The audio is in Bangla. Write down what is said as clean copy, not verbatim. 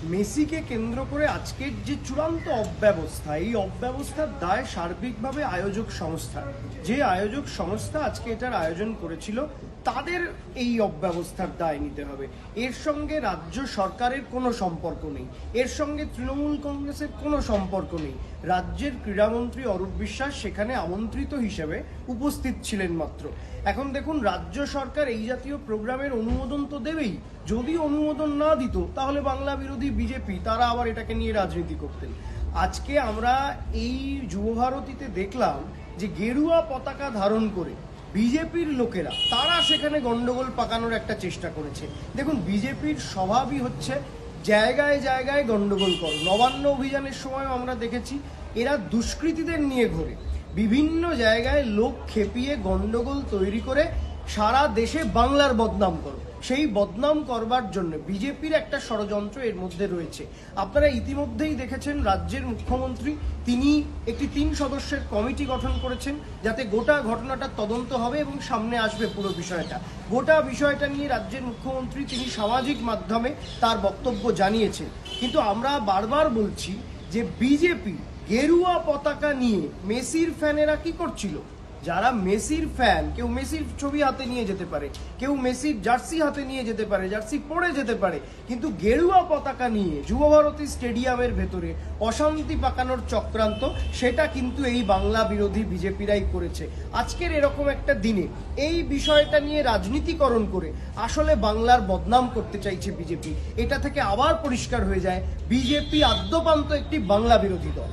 মেসিকে কেন্দ্র করে আজকের যে চূড়ান্ত অব্যবস্থা, এই অব্যবস্থার দায় সার্বিকভাবে আয়োজক সংস্থা। যে আয়োজক সংস্থা আজকে এটার আয়োজন করেছিল তাদের এই অব্যবস্থার দায় নিতে হবে। এর সঙ্গে রাজ্য সরকারের কোনো সম্পর্ক নেই, এর সঙ্গে তৃণমূল কংগ্রেসের কোনো সম্পর্ক নেই। রাজ্যের ক্রীড়ামন্ত্রী অরূপ বিশ্বাস সেখানে আমন্ত্রিত হিসেবে উপস্থিত ছিলেন মাত্র। এখন দেখুন, রাজ্য সরকার এই জাতীয় প্রোগ্রামের অনুমোদন তো দেবেই। যদি অনুমোদন না দিত তাহলে বাংলা বিরোধী বিজেপি তারা আবার এটাকে নিয়ে রাজনীতি করতেন। আজকে আমরা এই যুবভারতীতে দেখলাম যে গেরুয়া পতাকা ধারণ করে বিজেপির লোকেরা তারা সেখানে গন্ডগোল পাকানোর একটা চেষ্টা করেছে। দেখুন, বিজেপির স্বভাবই হচ্ছে জায়গায় জায়গায় গন্ডগোল করো। নবান্ন অভিযানের সময় আমরা দেখেছি এরা দুষ্কৃতীদের নিয়ে ঘোরে, বিভিন্ন জায়গায় লোক খেপিয়ে গন্ডগোল তৈরি করে সারা দেশে বাংলার বদনাম করো। সেই বদনাম করবার জন্য বিজেপির একটা ষড়যন্ত্র এর মধ্যে রয়েছে। আপনারা ইতিমধ্যেই দেখেছেন রাজ্যের মুখ্যমন্ত্রী তিনি একটি 3 সদস্যের কমিটি গঠন করেছেন, যাতে গোটা ঘটনাটা তদন্ত হবে এবং সামনে আসবে পুরো বিষয়টা। গোটা বিষয়টা নিয়ে রাজ্যের মুখ্যমন্ত্রী তিনি সামাজিক মাধ্যমে তার বক্তব্য জানিয়েছেন। কিন্তু আমরা বারবার বলছি যে বিজেপি গেরুয়া পতাকা নিয়ে মেসির ফ্যানেরা কি করছিল? যারা মেসির ফ্যান, কেউ মেসির ছবি হাতে নিয়ে যেতে পারে, কেউ মেসির জার্সি হাতে নিয়ে যেতে পারে, জার্সি পরে যেতে পারে, কিন্তু গেরুয়া পতাকা নিয়ে যুবভারতী স্টেডিয়ামের ভেতরে অশান্তি পাকানোর চক্রান্ত সেটা কিন্তু এই বাংলা বিরোধী বিজেপিরাই করেছে। আজকের এরকম একটা দিনে এই বিষয়টা নিয়ে রাজনীতিকরণ করে আসলে বাংলার বদনাম করতে চাইছে বিজেপি। এটা থেকে আবার পরিষ্কার হয়ে যায় বিজেপি আদ্যপান্ত একটি বাংলা বিরোধী দল।